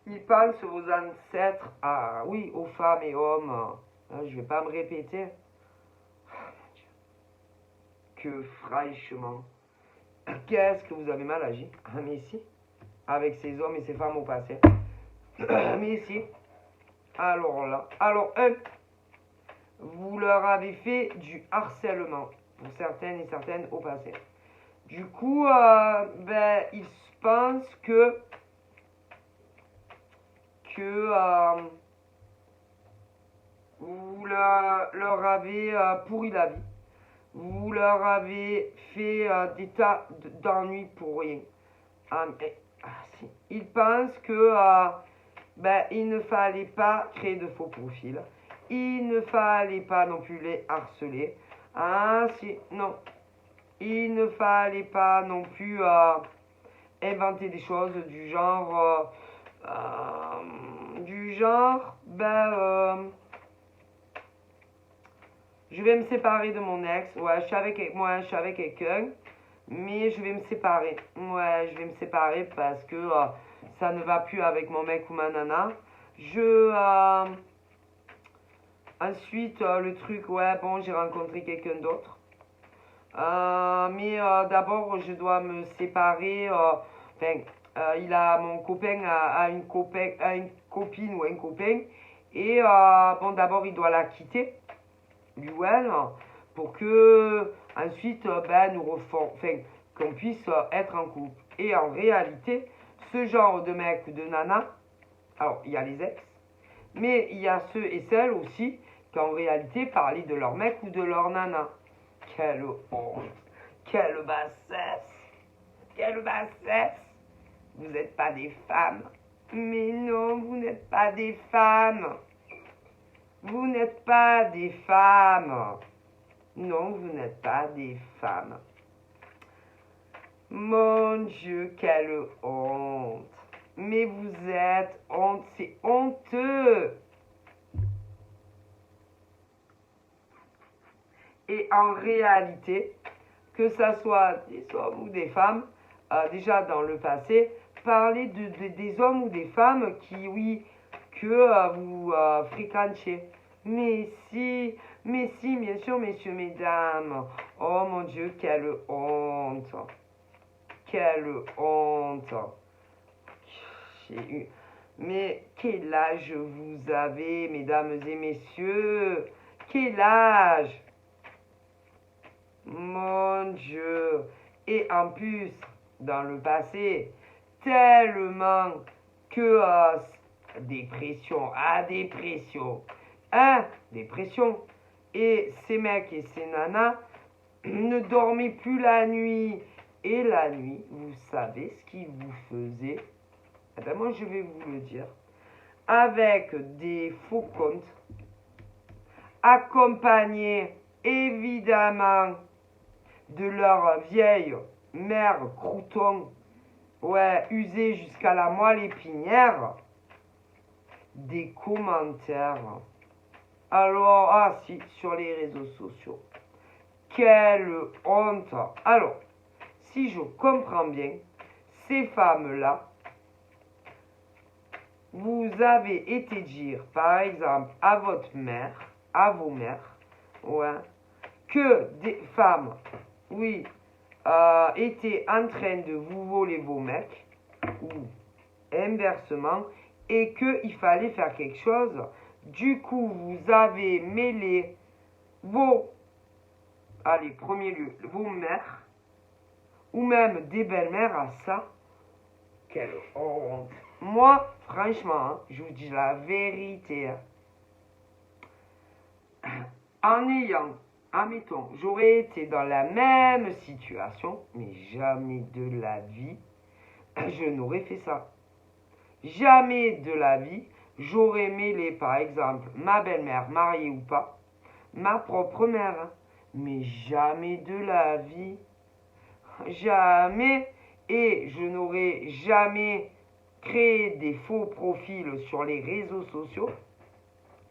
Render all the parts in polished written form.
Ils pensent vos ancêtres à, oui, aux femmes et hommes. Je vais pas me répéter. Que franchement, qu'est-ce que vous avez mal agi? Mais si, avec ces hommes et ces femmes au passé. Mais si, alors là, alors vous leur avez fait du harcèlement pour certaines et certaines au passé. Du coup, ben, ils pensent que vous leur avez pourri la vie. Vous leur avez fait des tas d'ennuis pour rien. Si. Ils pensent que ben, il ne fallait pas créer de faux profils. Il ne fallait pas non plus les harceler. Ah si, non. Il ne fallait pas non plus inventer des choses du genre, ben, je vais me séparer de mon ex. Ouais, je suis avec quelqu'un, mais je vais me séparer. Ouais, je vais me séparer parce que ça ne va plus avec mon mec ou ma nana. Ensuite, le truc, ouais, bon, j'ai rencontré quelqu'un d'autre. Mais d'abord, je dois me séparer. Enfin, mon copain a une copine ou un copain. Et bon, d'abord, il doit la quitter, lui ou elle, pour que ensuite, ben, enfin, qu'on puisse être en couple. Et en réalité, ce genre de mec ou de nana, alors, il y a les ex, mais il y a ceux et celles aussi qui en réalité parlaient de leur mec ou de leur nana. Quelle honte! Quelle bassesse! Quelle bassesse! Vous n'êtes pas des femmes. Mais non, vous n'êtes pas des femmes. Vous n'êtes pas des femmes. Non, vous n'êtes pas des femmes. Mon Dieu, quelle honte! Mais vous êtes honte, c'est honteux! Et en réalité, que ça soit des hommes ou des femmes, déjà dans le passé, parler des hommes ou des femmes qui, oui, que vous fréquentiez. Mais si, bien sûr, messieurs, mesdames. Oh mon Dieu, quelle honte. Quelle honte. Mais quel âge vous avez, mesdames et messieurs? Quel âge? Mon Dieu. Et en plus, dans le passé, tellement que dépression, dépression. Et ces mecs et ces nanas ne dormaient plus la nuit. Et la nuit, vous savez ce qu'ils vous faisaient? Eh ben moi, je vais vous le dire. Avec des faux comptes, accompagnés évidemment de leur vieille mère crouton, ouais, usée jusqu'à la moelle épinière, des commentaires. Alors, ah si, sur les réseaux sociaux. Quelle honte. Alors, si je comprends bien, ces femmes-là, vous avez été dire, par exemple, à votre mère, à vos mères, ouais, que des femmes, oui, étaient en train de vous voler vos mecs, ou inversement, et qu'il fallait faire quelque chose. Du coup, vous avez mêlé allez, premier lieu, vos mères, ou même des belles-mères à ça. Quelle honte. Moi, franchement, hein, je vous dis la vérité. Admettons, j'aurais été dans la même situation, mais jamais de la vie, je n'aurais fait ça. Jamais de la vie, j'aurais mêlé, par exemple, ma belle-mère, mariée ou pas, ma propre mère. Hein. Mais jamais de la vie. Jamais. Et je n'aurais jamais créé des faux profils sur les réseaux sociaux.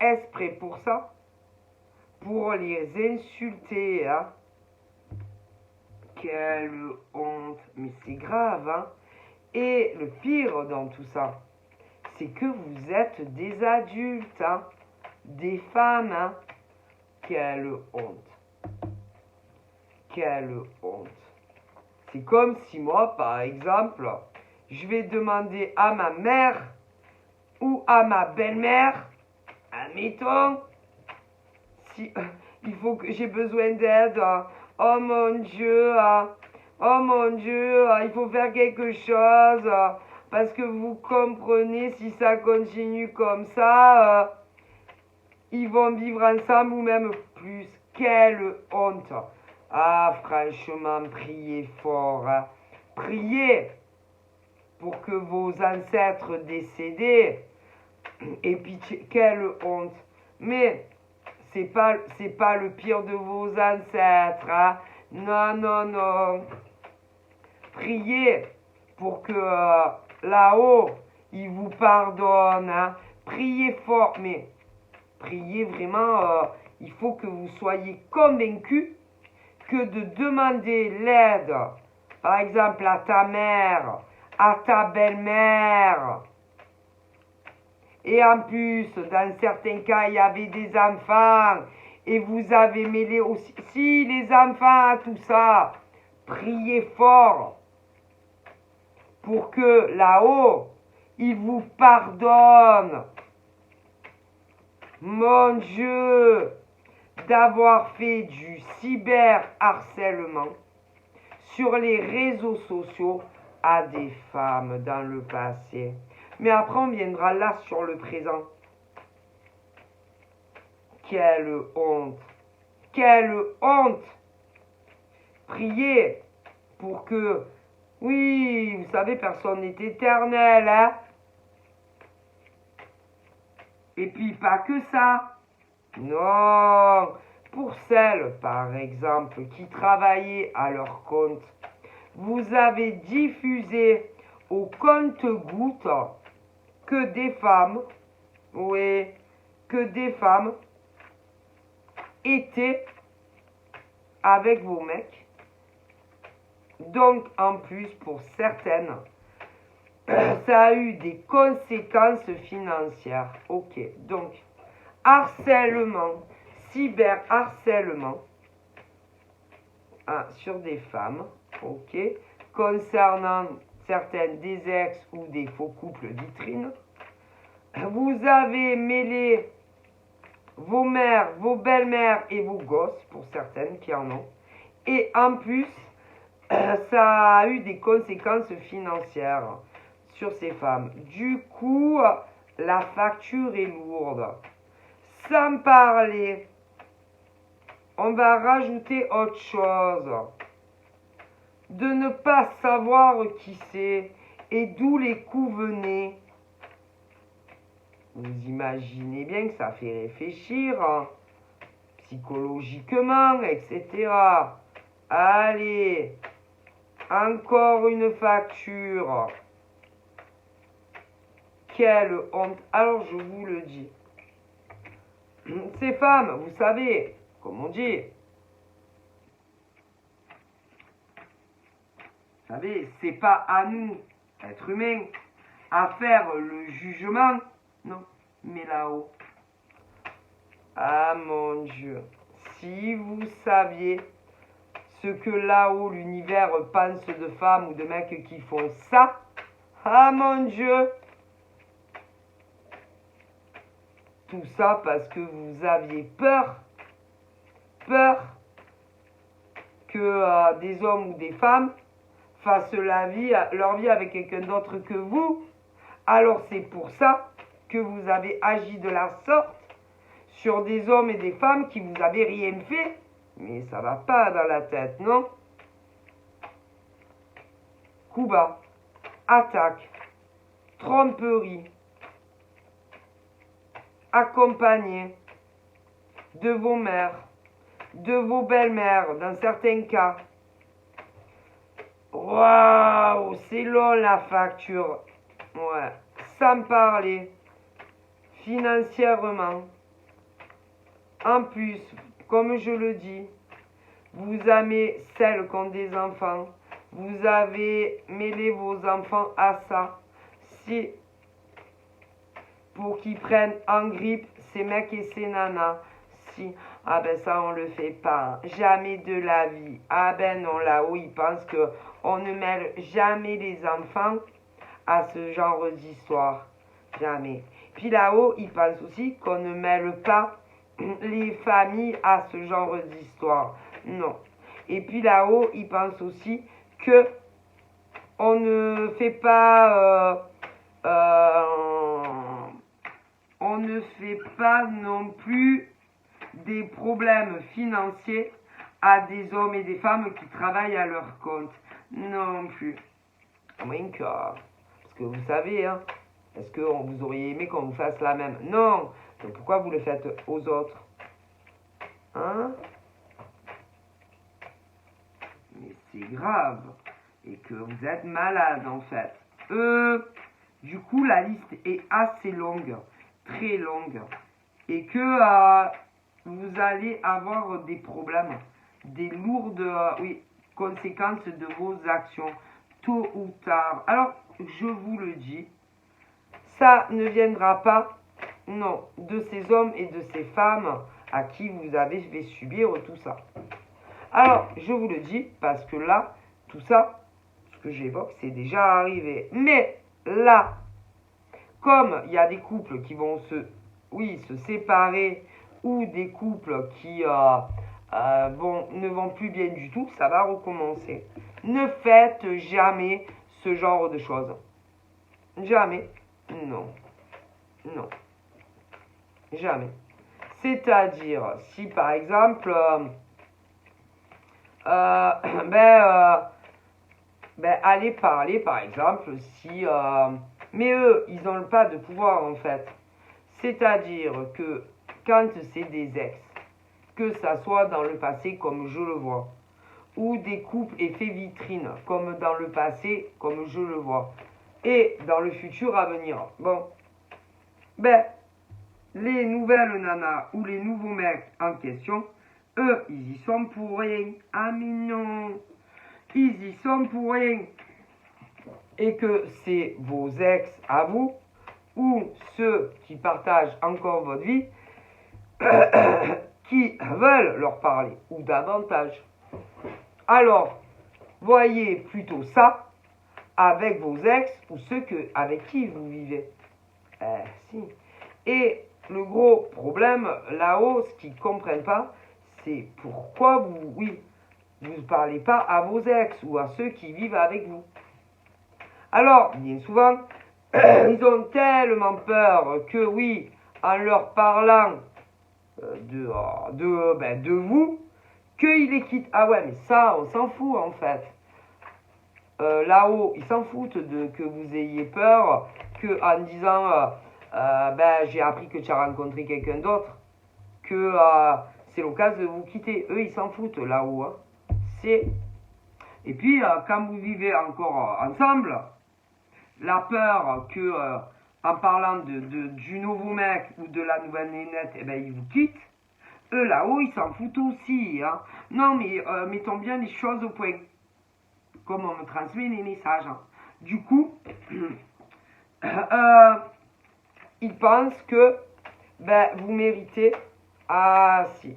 Exprès pour ça. Pour les insulter. Hein. Quelle honte. Mais c'est grave. Hein. Et le pire dans tout ça, c'est que vous êtes des adultes, hein, des femmes, hein. Quelle honte. Quelle honte. C'est comme si moi, par exemple, je vais demander à ma mère ou à ma belle-mère, admettons, si il faut que j'ai besoin d'aide. Oh mon Dieu, oh mon Dieu, il faut faire quelque chose. Parce que vous comprenez, si ça continue comme ça, ils vont vivre ensemble ou même plus. Quelle honte. Ah, franchement, priez fort. Hein. Priez pour que vos ancêtres décédés aient pitié. Quelle honte. Mais c'est pas le pire de vos ancêtres. Hein. Non, non, non. Priez pour que là-haut, ils vous pardonnent. Hein. Priez fort, mais priez vraiment. Il faut que vous soyez convaincus que de demander l'aide, par exemple à ta mère, à ta belle-mère, et en plus, dans certains cas, il y avait des enfants, et vous avez mêlé aussi, si les enfants, tout ça, priez fort pour que là-haut, ils vous pardonnent. Mon Dieu, d'avoir fait du cyberharcèlement sur les réseaux sociaux à des femmes dans le passé. Mais après, on viendra là sur le présent. Quelle honte! Quelle honte! Priez pour que... Oui, vous savez, personne n'est éternel, hein? Et puis, pas que ça. Non, pour celles, par exemple, qui travaillaient à leur compte, vous avez diffusé au compte-gouttes que des femmes, oui, que des femmes étaient avec vos mecs. Donc, en plus, pour certaines, ça a eu des conséquences financières. Ok, donc, harcèlement, cyberharcèlement sur des femmes, ok, concernant certaines des ex ou des faux couples vitrines. Vous avez mêlé vos mères, vos belles-mères et vos gosses, pour certaines qui en ont. Et en plus, ça a eu des conséquences financières sur ces femmes. Du coup, la facture est lourde. Sans parler, on va rajouter autre chose. De ne pas savoir qui c'est et d'où les coups venaient. Vous imaginez bien que ça fait réfléchir, hein, psychologiquement, etc. Allez, encore une facture. Quelle honte. Alors je vous le dis. Ces femmes, vous savez, comme on dit, vous savez, c'est pas à nous, êtres humains, à faire le jugement, non, mais là-haut. Ah mon Dieu, si vous saviez ce que là-haut l'univers pense de femmes ou de mecs qui font ça, ah mon Dieu, tout ça parce que vous aviez peur que des hommes ou des femmes fassent leur vie avec quelqu'un d'autre que vous. Alors c'est pour ça que vous avez agi de la sorte sur des hommes et des femmes qui vous avaient rien fait. Mais ça va pas dans la tête, non? Coup bas, attaque, tromperie, accompagné de vos mères, de vos belles-mères, dans certains cas. Waouh, c'est long la facture. Ouais, sans parler financièrement. En plus, comme je le dis, vous avez celles qui ont des enfants. Vous avez mêlé vos enfants à ça. Si pour qu'ils prennent en grippe ces mecs et ces nanas. Si, ah ben ça on le fait pas, jamais de la vie. Ah ben non, là-haut ils pensent que on ne mêle jamais les enfants à ce genre d'histoire. Jamais. Puis là-haut, ils pensent aussi qu'on ne mêle pas les familles à ce genre d'histoire. Non. Et puis là-haut, ils pensent aussi que on ne fait pas on ne fait pas non plus des problèmes financiers à des hommes et des femmes qui travaillent à leur compte. Non plus. À moins que, parce que vous savez, hein, est-ce que vous auriez aimé qu'on vous fasse la même? Non. Donc pourquoi vous le faites aux autres? Hein? Mais c'est grave. Et que vous êtes malade en fait. Du coup, la liste est assez longue. Très longue. Et que vous allez avoir des problèmes. Des lourdes conséquences de vos actions. Tôt ou tard. Alors, je vous le dis. Ça ne viendra pas, non, de ces hommes et de ces femmes à qui vous avez fait subir tout ça. Alors, je vous le dis, parce que là, tout ça, ce que j'évoque, c'est déjà arrivé. Mais là, comme il y a des couples qui vont se séparer, ou des couples qui ne vont plus bien du tout, ça va recommencer. Ne faites jamais ce genre de choses. Jamais. Non. Non. Jamais. C'est-à-dire, si par exemple, allez parler, par exemple, si... mais eux, ils n'ont pas de pouvoir, en fait. C'est-à-dire que quand c'est des ex, que ça soit dans le passé, comme je le vois, ou des couples effets vitrine, comme dans le passé, comme je le vois, et dans le futur à venir. Bon, les nouvelles nanas ou les nouveaux mecs en question, eux, ils y sont pour rien. Ah mais non, ils y sont pour rien. Et que c'est vos ex à vous, ou ceux qui partagent encore votre vie, qui veulent leur parler, ou davantage. Alors, voyez plutôt ça avec vos ex ou ceux avec qui vous vivez. Si. Et le gros problème là-haut, ce qu'ils ne comprennent pas, c'est pourquoi vous ne parlez pas à vos ex ou à ceux qui vivent avec vous. Alors, bien souvent, ils ont tellement peur que en leur parlant de vous, qu'ils les quittent. Ah ouais, mais ça, on s'en fout en fait. Là-haut, ils s'en foutent de que vous ayez peur, que en disant j'ai appris que tu as rencontré quelqu'un d'autre, que c'est l'occasion de vous quitter. Eux, ils s'en foutent là-haut. Hein. Et puis, quand vous vivez encore ensemble, la peur que, en parlant du nouveau mec ou de la nouvelle nénette, ils vous quittent. Eux, là-haut, ils s'en foutent aussi. Hein. Non, mais mettons bien les choses au point. Comme on me transmet les messages. Hein. Du coup, ils pensent que vous méritez. Ah si.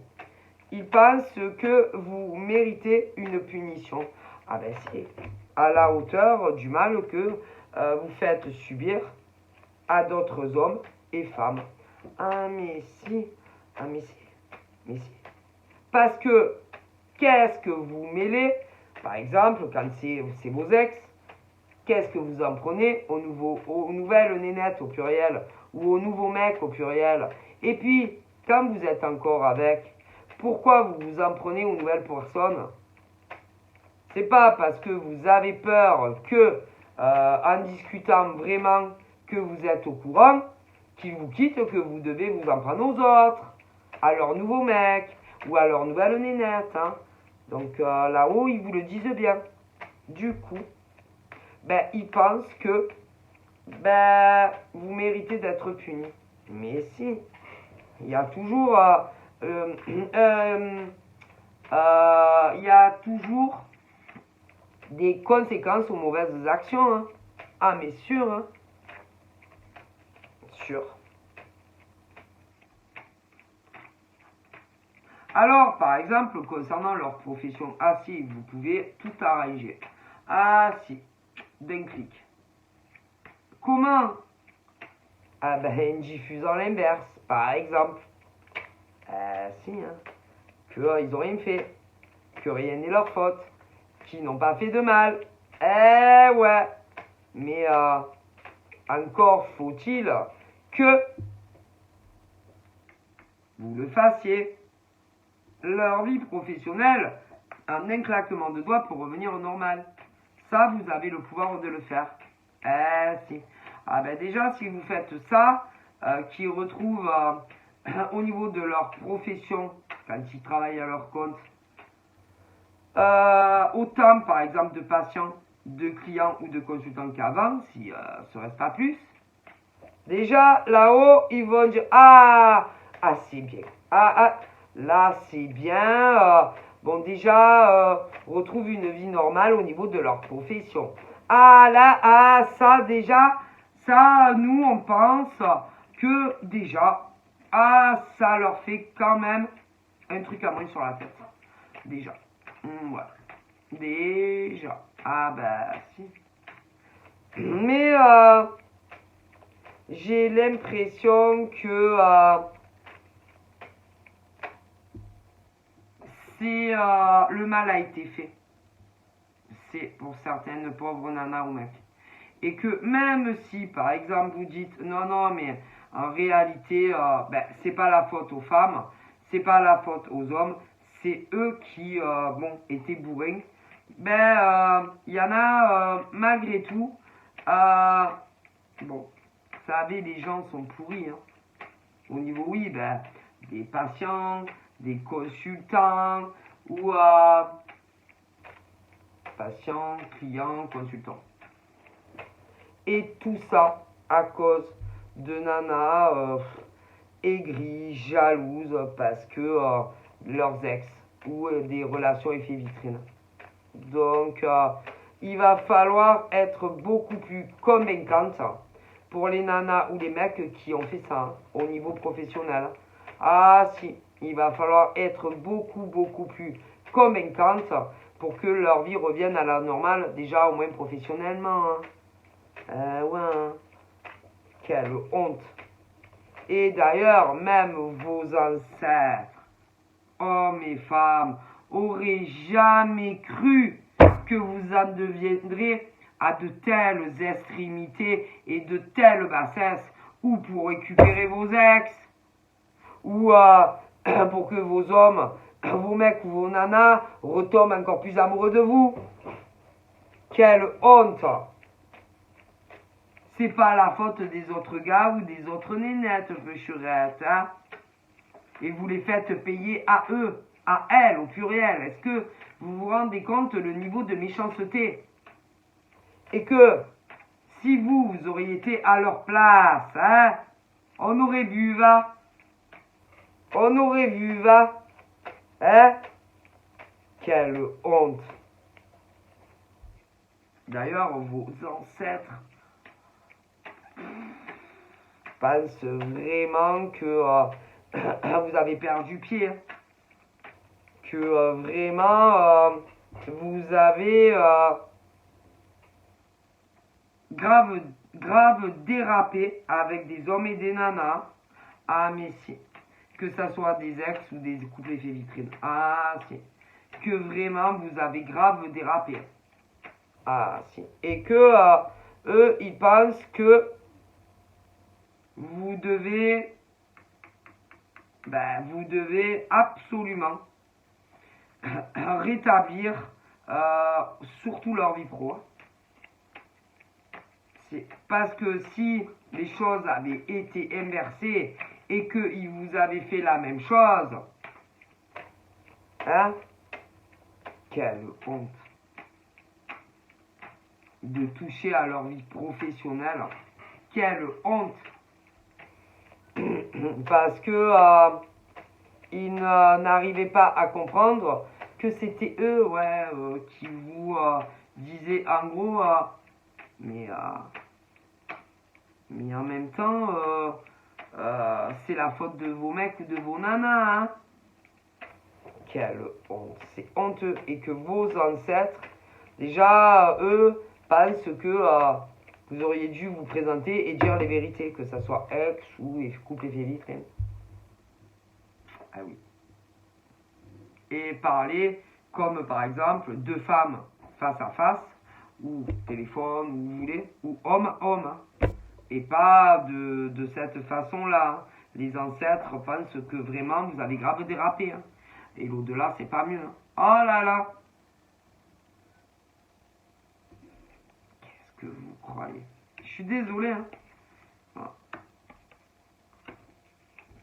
Ils pensent que vous méritez une punition. Ah ben c'est à la hauteur du mal que vous faites subir à d'autres hommes et femmes. Ah mais si. Ah mais si. Mais si. Parce que qu'est-ce que vous mêlez? Par exemple, quand c'est vos ex, qu'est-ce que vous en prenez aux nouvelles nénettes au pluriel ou aux nouveaux mecs au pluriel? Et puis, quand vous êtes encore avec, pourquoi vous vous en prenez aux nouvelles personnes? C'est pas parce que vous avez peur que, en discutant vraiment que vous êtes au courant, qu'ils vous quittent, que vous devez vous en prendre aux autres, à leurs nouveaux mecs ou à leurs nouvelles nénettes. Hein. Donc là-haut, ils vous le disent bien. Du coup, ils pensent que vous méritez d'être puni. Mais si, il y a toujours, il y a toujours des conséquences aux mauvaises actions. Hein. Ah, mais sûr, hein. Sûr. Alors, par exemple, concernant leur profession, ah si, vous pouvez tout arranger. Ah si, d'un clic. Comment? Ah ben, en diffusant l'inverse, par exemple. Si, hein. Que ils ont rien fait. Que rien n'est leur faute. Qu'ils n'ont pas fait de mal. Eh ouais. Mais encore faut-il que vous le fassiez. Leur vie professionnelle, en un claquement de doigts pour revenir au normal. Ça, vous avez le pouvoir de le faire. Si. Ah ben déjà, si vous faites ça, qu'ils retrouvent au niveau de leur profession, quand ils travaillent à leur compte, autant par exemple de patients, de clients ou de consultants qu'avant, si ce reste pas plus. Déjà, là-haut, ils vont dire ah, c'est bien. Là, c'est bien. Bon, déjà, retrouve une vie normale au niveau de leur profession. Ça, déjà, ça, nous, on pense que déjà, ça leur fait quand même un truc à moins sur la tête. Déjà. Voilà. Déjà. Ah, bah, si. Mais, j'ai l'impression que le mal a été fait. C'est pour certaines pauvres nanas ou mecs. Et que même si, par exemple, vous dites non, mais en réalité, c'est pas la faute aux femmes, c'est pas la faute aux hommes, c'est eux qui, étaient bourrins. Il y en a malgré tout. Vous savez, les gens sont pourris. Hein. Au niveau, oui, des patients, des consultants, ou patients, clients, consultants. Et tout ça à cause de nanas aigries, jalouses, parce que leurs ex ou des relations effet vitrine. Donc, il va falloir être beaucoup plus convaincante pour les nanas ou les mecs qui ont fait ça au niveau professionnel. Ah si, il va falloir être beaucoup plus convaincante pour que leur vie revienne à la normale, déjà au moins professionnellement. Ouais, hein. Quelle honte. Et d'ailleurs, même vos ancêtres, hommes et femmes, auraient jamais cru que vous en deviendrez à de telles extrémités et de telles bassesses, ou pour récupérer vos ex, ou pour que vos hommes, vos mecs ou vos nanas retombent encore plus amoureux de vous. Quelle honte! C'est pas la faute des autres gars ou des autres nénettes, péchurettes, hein? Et vous les faites payer à eux, à elles, au pluriel. Est-ce que vous vous rendez compte le niveau de méchanceté? Et que si vous auriez été à leur place, hein, on aurait vu, va. On aurait vu, va. Hein? Quelle honte. D'ailleurs, vos ancêtres pensent vraiment que vous avez perdu pied. Que vraiment, vous avez grave dérapé avec des hommes et des nanas. Ah, mais si. Que ça soit des ex ou des couples effets vitrine. Ah, si. Que vraiment, vous avez grave dérapé. Ah, si. Et que eux, ils pensent que vous devez absolument rétablir surtout leur vie pro. C'est parce que si les choses avaient été inversées et qu'ils vous avaient fait la même chose, hein, quelle honte de toucher à leur vie professionnelle, quelle honte, parce que ils n'arrivaient pas à comprendre que c'était eux, qui vous disaient en gros, mais en même temps, c'est la faute de vos mecs ou de vos nanas, hein. quelle honte. C'est honteux. Et que vos ancêtres, déjà, eux, pensent que vous auriez dû vous présenter et dire les vérités, que ça soit ex ou couple effet vitrine. Ah oui. Et parler comme par exemple deux femmes face à face, ou téléphone, ou vous voulez, ou homme-homme. Et pas de cette façon-là. Les ancêtres pensent que vraiment vous avez grave dérapé. Hein. Et l'au-delà, c'est pas mieux. Hein. Oh là là! Qu'est-ce que vous croyez? Je suis désolé. Hein. Voilà.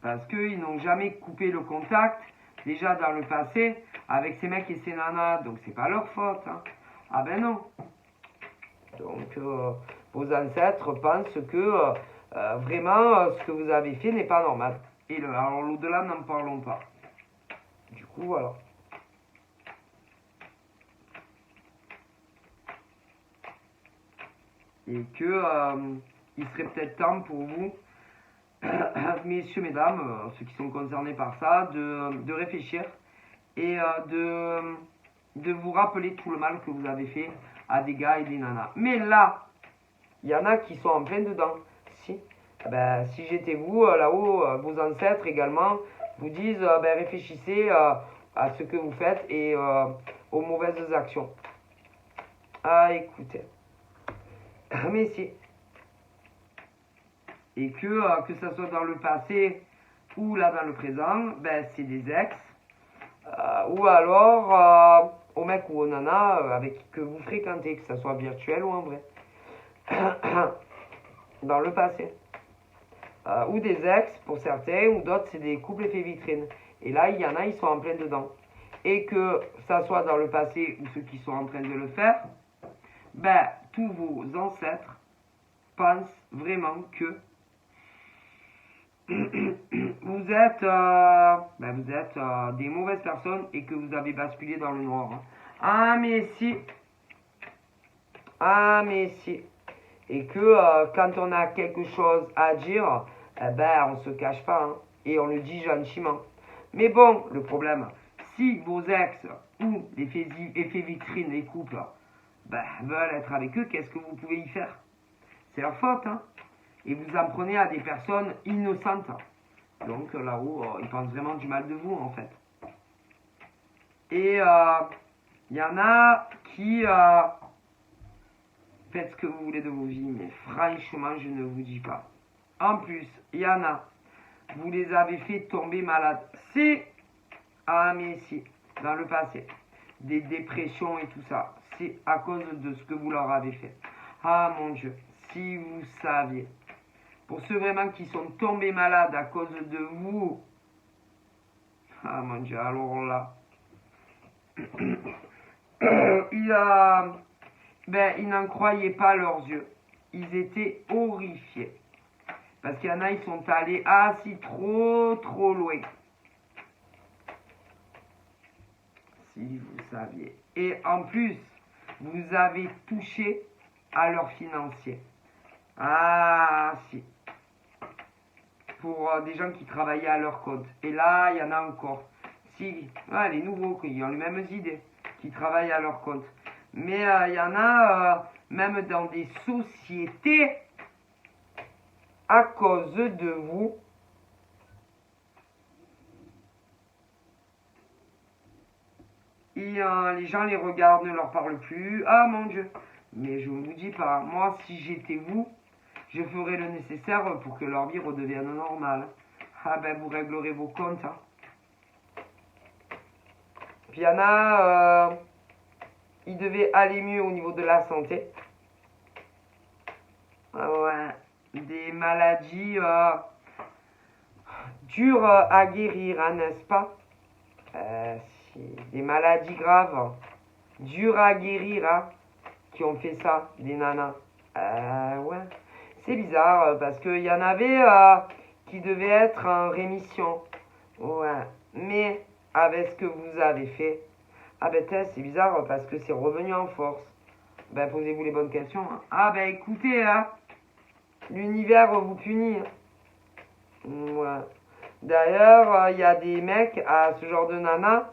Parce qu'ils n'ont jamais coupé le contact, déjà dans le passé, avec ces mecs et ces nanas. Donc c'est pas leur faute. Hein. Ah ben non. Donc vos ancêtres pensent que vraiment ce que vous avez fait n'est pas normal. Et alors l'au-delà, n'en parlons pas. Du coup, voilà. Et que il serait peut-être temps pour vous, messieurs, mesdames, ceux qui sont concernés par ça, de réfléchir et de vous rappeler tout le mal que vous avez fait à des gars et des nanas. Mais là, il y en a qui sont en plein dedans. Si, ben, si j'étais vous, là-haut, vos ancêtres également vous disent ben, réfléchissez à ce que vous faites et aux mauvaises actions. Ah, écoutez. Mais si. Et que ça soit dans le passé ou là dans le présent, ben, c'est des ex. Ou alors au mec ou au nana avec que vous fréquentez, que ça soit virtuel ou en vrai. Dans le passé. Ou des ex pour certains, ou d'autres c'est des couples effets vitrine. Et là, il y en a, ils sont en plein dedans. Et que ça soit dans le passé ou ceux qui sont en train de le faire, ben, tous vos ancêtres pensent vraiment que vous êtes, des mauvaises personnes et que vous avez basculé dans le noir. Hein. Ah mais si. Ah mais si. Et que quand on a quelque chose à dire, ben on se cache pas hein, et on le dit gentiment. Mais bon, le problème, si vos ex ou les effets vitrines, les couples, ben, veulent être avec eux, qu'est-ce que vous pouvez y faire? C'est leur faute, hein. Et vous en prenez à des personnes innocentes. Donc là-haut, ils pensent vraiment du mal de vous, en fait. Et il y en a qui faites ce que vous voulez de vos vies, mais franchement, je ne vous dis pas. En plus, il y en a, vous les avez fait tomber malades. Si, ah mais si, dans le passé, des dépressions et tout ça, c'est à cause de ce que vous leur avez fait. Ah mon Dieu, si vous saviez. Pour ceux vraiment qui sont tombés malades à cause de vous, ah mon Dieu, alors là, ils n'en croyaient pas leurs yeux. Ils étaient horrifiés. Parce qu'il y en a, ils sont allés trop loin. Si vous saviez. Et en plus, vous avez touché à leurs financiers. Ah, si. Pour des gens qui travaillaient à leur compte. Et là, il y en a encore. Si, les nouveaux qui ont les mêmes idées, qui travaillent à leur compte. Mais il y en a, même dans des sociétés, à cause de vous, et les gens les regardent, ne leur parlent plus. Ah mon Dieu. Mais je ne vous dis pas, moi si j'étais vous, je ferais le nécessaire pour que leur vie redevienne normale. Ah ben vous réglerez vos comptes. Hein. Puis il y en a, ils devaient aller mieux au niveau de la santé. Ah ouais, des maladies dures à guérir, hein, n'est-ce pas? Des maladies graves, dures à guérir, hein, qui ont fait ça, des nanas. Ouais. C'est bizarre parce qu'il y en avait qui devaient être en rémission. Ouais. Mais avec ce que vous avez fait, ah ben c'est bizarre parce que c'est revenu en force. Ben posez-vous les bonnes questions. Hein. Ah ben écoutez, hein, l'univers vous punit. Ouais. D'ailleurs, il y a des mecs à ce genre de nana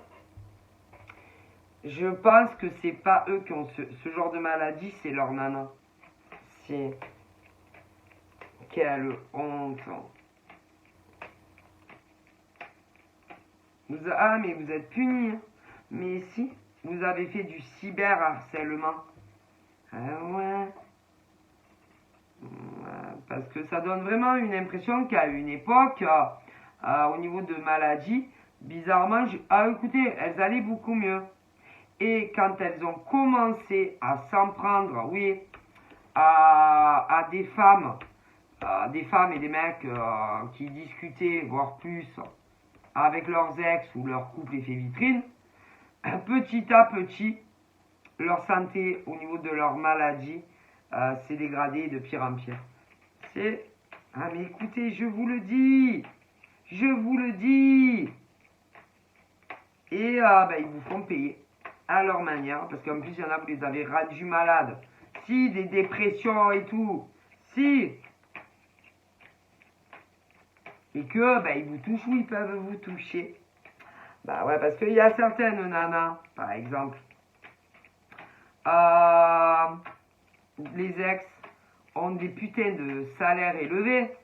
Je pense que c'est pas eux qui ont ce genre de maladie, c'est leur nana. C'est... Quelle honte. Ah, mais vous êtes punis. Mais si, vous avez fait du cyberharcèlement. Ah ouais. Parce que ça donne vraiment une impression qu'à une époque, au niveau de maladie, bizarrement, écoutez, elles allaient beaucoup mieux. Et quand elles ont commencé à s'en prendre, oui, à des femmes et des mecs qui discutaient, voire plus, avec leurs ex ou leur couple effet vitrine, petit à petit, leur santé au niveau de leur maladie s'est dégradée de pire en pire. C'est... Ah mais écoutez, je vous le dis. Et ils vous font payer à leur manière, parce qu'en plus il y en a, vous les avez rendus malades. Si, des dépressions et tout. Si. Et que, ils vous touchent ou ils peuvent vous toucher. Bah ouais, parce qu'il y a certaines nanas, par exemple, les ex ont des putains de salaires élevés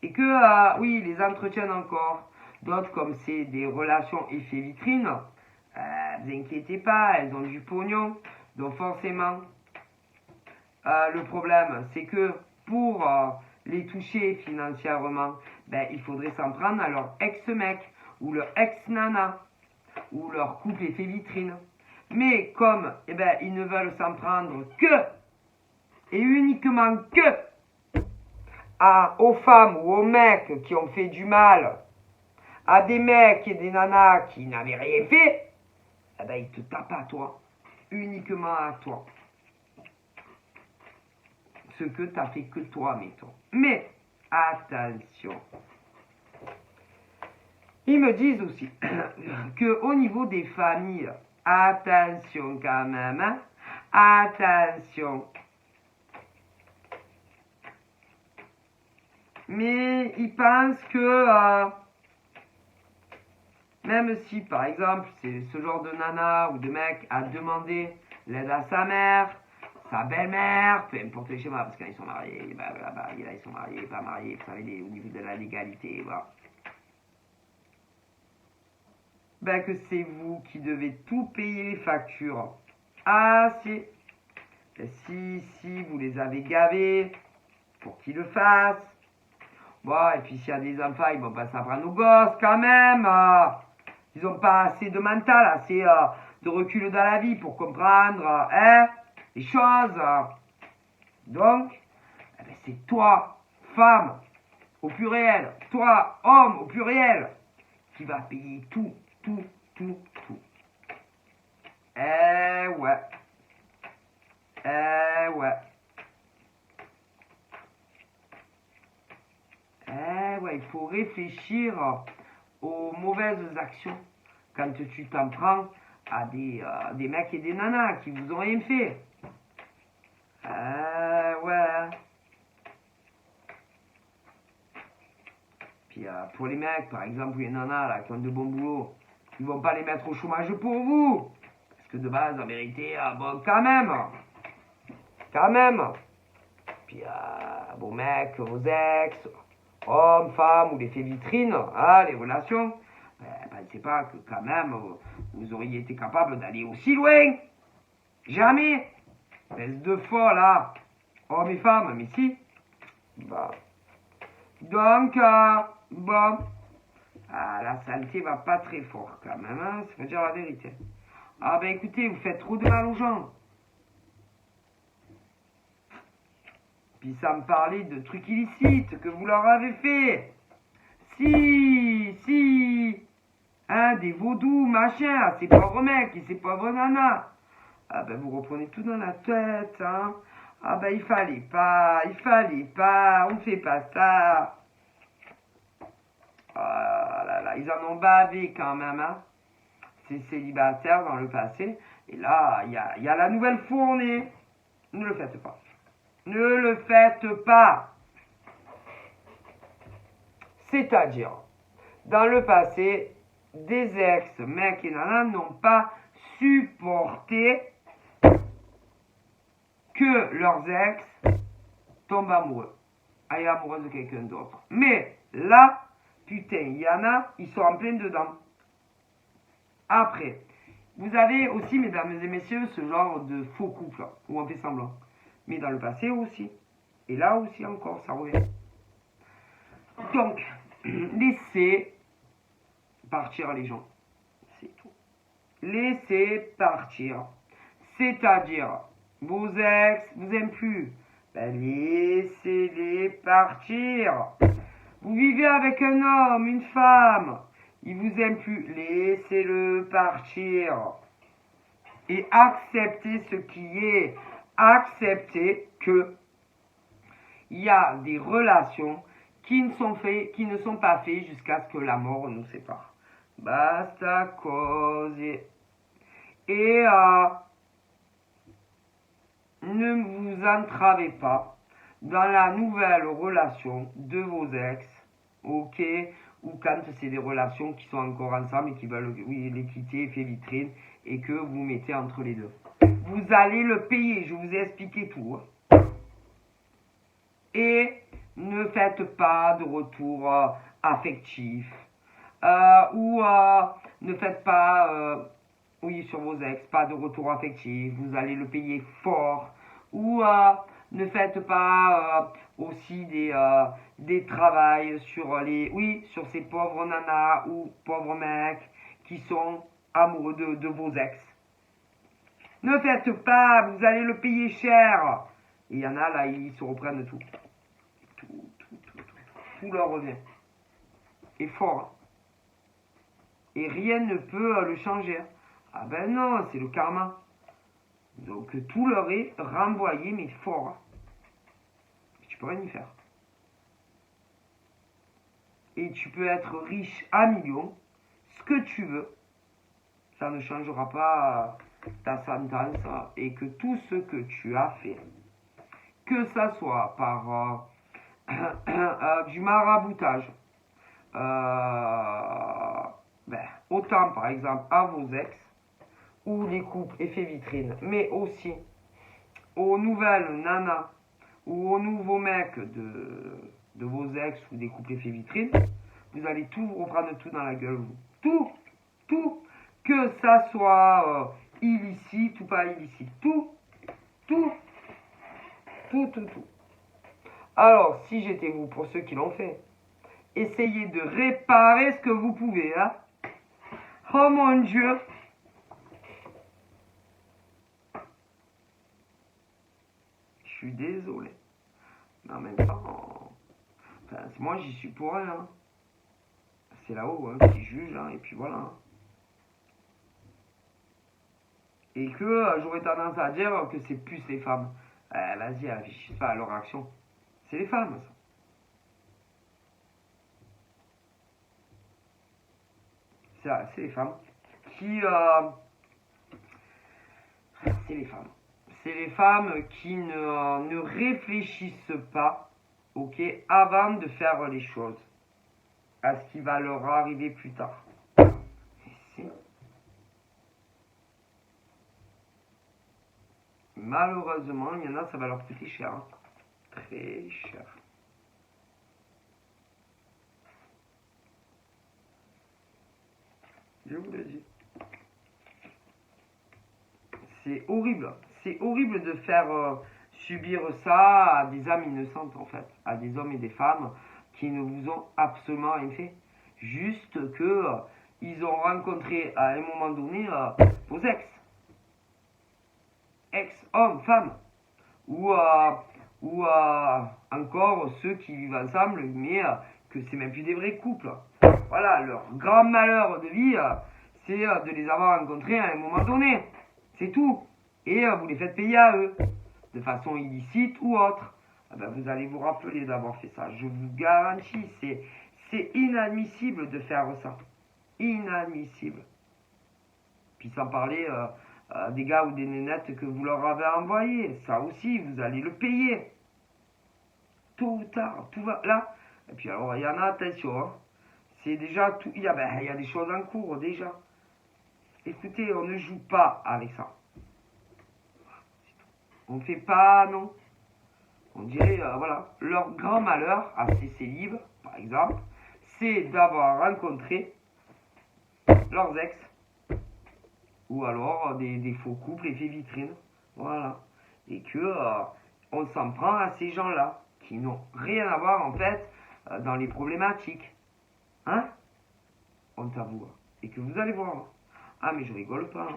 et que, oui, ils les entretiennent encore. D'autres, comme c'est des relations effet vitrine, vous inquiétez pas, elles ont du pognon. Donc forcément, le problème, c'est que pour les toucher financièrement, il faudrait s'en prendre à leur ex-mec ou leur ex-nana ou leur couple effet vitrine. Mais comme ils ne veulent s'en prendre que et uniquement que aux femmes ou aux mecs qui ont fait du mal, à des mecs et des nanas qui n'avaient rien fait, ils te tapent à toi, uniquement à toi. Ce que t'as fait que toi, mettons. Mais attention. Ils me disent aussi que au niveau des familles, attention quand même, hein, attention. Mais ils pensent que même si par exemple c'est ce genre de nana ou de mec a demandé l'aide à sa mère, sa belle-mère, peu importe les schémas, parce qu'ils sont mariés, là ils sont mariés, pas mariés, vous savez, au niveau de la légalité, voilà. Que c'est vous qui devez tout payer les factures. Ah si vous les avez gavés, pour qu'ils le fassent. Bon, et puis s'il y a des enfants, ils vont pas s'apprendre aux gosses quand même. Ils n'ont pas assez de mental, assez de recul dans la vie pour comprendre les choses. Donc, c'est toi, femme, au pluriel, toi, homme, au pluriel, qui va payer tout. Ouais. Il faut réfléchir aux mauvaises actions quand tu t'en prends à des mecs et des nanas qui vous ont rien fait. Ouais. Puis pour les mecs, par exemple, les nanas là, qui ont de bons boulots, ils vont pas les mettre au chômage pour vous. Parce que de base, en vérité, bon, quand même. Puis vos mecs, vos ex, hommes, femmes ou les faits vitrines, les relations, pensez pas que quand même vous auriez été capable d'aller aussi loin. Jamais. Espèce de folle là. Hommes et femmes, mais si. Donc, la santé va pas très fort quand même, hein, ça veut dire la vérité. Écoutez, vous faites trop de mal aux gens. Puis ça me parlait de trucs illicites que vous leur avez fait. Si. Hein, des vaudous, machin, à ces pauvres mecs et ces pauvres nanas. Vous reprenez tout dans la tête, hein. Il fallait pas, on fait pas ça. Ils en ont bavé quand même, hein. Ces célibataires dans le passé. Et là, il y a la nouvelle fournée. Ne le faites pas. Ne le faites pas. C'est-à-dire, dans le passé, des ex, mecs et nanas n'ont pas supporter que leurs ex tombent amoureux. Aillent amoureux de quelqu'un d'autre. Mais là, putain, il y en a, ils sont en plein dedans. Après, vous avez aussi, mesdames et messieurs, ce genre de faux couple où on fait semblant. Mais dans le passé aussi. Et là aussi encore, ça revient. Donc, laissez partir les gens. C'est tout. Laissez partir. C'est-à-dire, vos ex vous aiment plus. Ben, laissez-les partir. Vous vivez avec un homme, une femme. Il vous aime plus. Laissez-le partir. Et acceptez ce qui est. Acceptez que il y a des relations qui ne sont pas faites jusqu'à ce que la mort nous sépare. Basta cose. Et ne vous entravez pas dans la nouvelle relation de vos ex, ok, ou quand c'est des relations qui sont encore ensemble et qui veulent les quitter, effet vitrine, et que vous mettez entre les deux. Vous allez le payer, je vous ai expliqué tout. Et ne faites pas de retour affectif, ou ne faites pas, sur vos ex, pas de retour affectif, vous allez le payer fort, ou ne faites pas aussi des travails sur sur ces pauvres nanas ou pauvres mecs qui sont amoureux de vos ex. Ne faites pas, vous allez le payer cher. Et il y en a là, ils se reprennent tout. Tout leur revient. Et fort. Et rien ne peut le changer. Ah ben non, c'est le karma. Donc tout leur est renvoyé, mais fort. Tu peux rien y faire. Et tu peux être riche à millions, ce que tu veux. Ça ne changera pas ta sentence. Et que tout ce que tu as fait, que ça soit par du maraboutage, autant par exemple à vos ex, ou les couples effet vitrine, mais aussi aux nouvelles nanas ou aux nouveaux mecs de vos ex ou des couples effet vitrine, vous allez tout vous reprendre tout dans la gueule. Tout, que ça soit illicite ou pas illicite, tout. Alors, si j'étais vous, pour ceux qui l'ont fait, essayez de réparer ce que vous pouvez, hein. Oh mon Dieu. Je suis désolé. Mais en même temps, moi j'y suis pour rien. Hein. C'est là-haut qui juge, hein, et puis voilà. Et que j'aurais tendance à dire que c'est plus les femmes. Vas-y, affiche pas leur action. C'est les femmes, ça. C'est les femmes qui... c'est les femmes. C'est les femmes qui ne réfléchissent pas, ok, avant de faire les choses. À ce qui va leur arriver plus tard. Malheureusement, il y en a, ça va leur coûter cher. Hein. Très cher. Je vous le dis. C'est horrible. C'est horrible de faire subir ça à des âmes innocentes, en fait. À des hommes et des femmes qui ne vous ont absolument rien fait. Juste que ils ont rencontré à un moment donné vos ex. Ex-hommes, femmes. Ou encore ceux qui vivent ensemble, mais que c'est même plus des vrais couples. Voilà, leur grand malheur de vie, c'est de les avoir rencontrés à un moment donné. C'est tout. Et vous les faites payer à eux, de façon illicite ou autre. Ah ben, vous allez vous rappeler d'avoir fait ça. Je vous garantis, c'est inadmissible de faire ça. Inadmissible. Puis sans parler des gars ou des nénettes que vous leur avez envoyés. Ça aussi, vous allez le payer. Tôt ou tard, tout va là. Et puis alors, il y en a, attention. Hein. C'est déjà tout. Il y a des choses en cours déjà. écoutez, on ne joue pas avec ça. On ne fait pas, non. On dirait, voilà, leur grand malheur à ces célibes, par exemple, c'est d'avoir rencontré leurs ex, ou alors des faux couples, effets vitrines, voilà. Et que on s'en prend à ces gens-là, qui n'ont rien à voir en fait dans les problématiques. Hein? On t'avoue. Et que vous allez voir. Ah mais je rigole pas.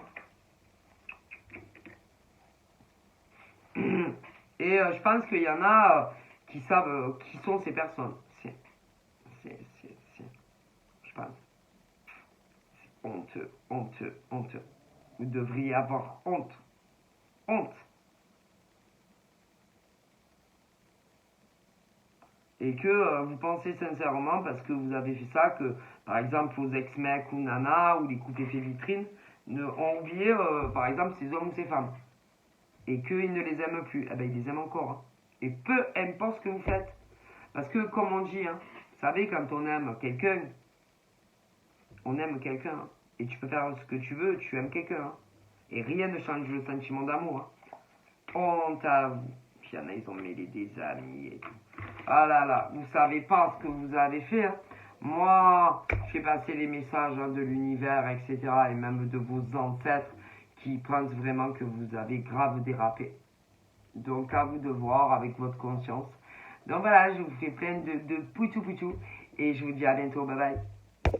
Et je pense qu'il y en a qui savent qui sont ces personnes. C'est, je pense. C'est honteux, honteux, honteux. Vous devriez avoir honte. Honte. Et que vous pensez sincèrement, parce que vous avez fait ça, que par exemple vos ex-mecs ou nanas, ou les couples effets vitrines, ont oublié par exemple ces hommes ou ces femmes. Et qu'ils ne les aiment plus. Eh ben ils les aiment encore. Hein. Et peu importe ce que vous faites. Parce que comme on dit, hein, vous savez, quand on aime quelqu'un, hein, et tu peux faire ce que tu veux, tu aimes quelqu'un. Hein. Et rien ne change le sentiment d'amour. Hein. Honte à vous. Puis il y en a, ils ont mêlé des amis et tout. Ah là là, vous savez pas ce que vous avez fait. Hein. Moi, je fais passer les messages hein, de l'univers, etc. Et même de vos ancêtres qui pensent vraiment que vous avez grave dérapé. Donc à vous de voir avec votre conscience. Donc voilà, je vous fais plein de poutou poutou. Et je vous dis à bientôt. Bye bye.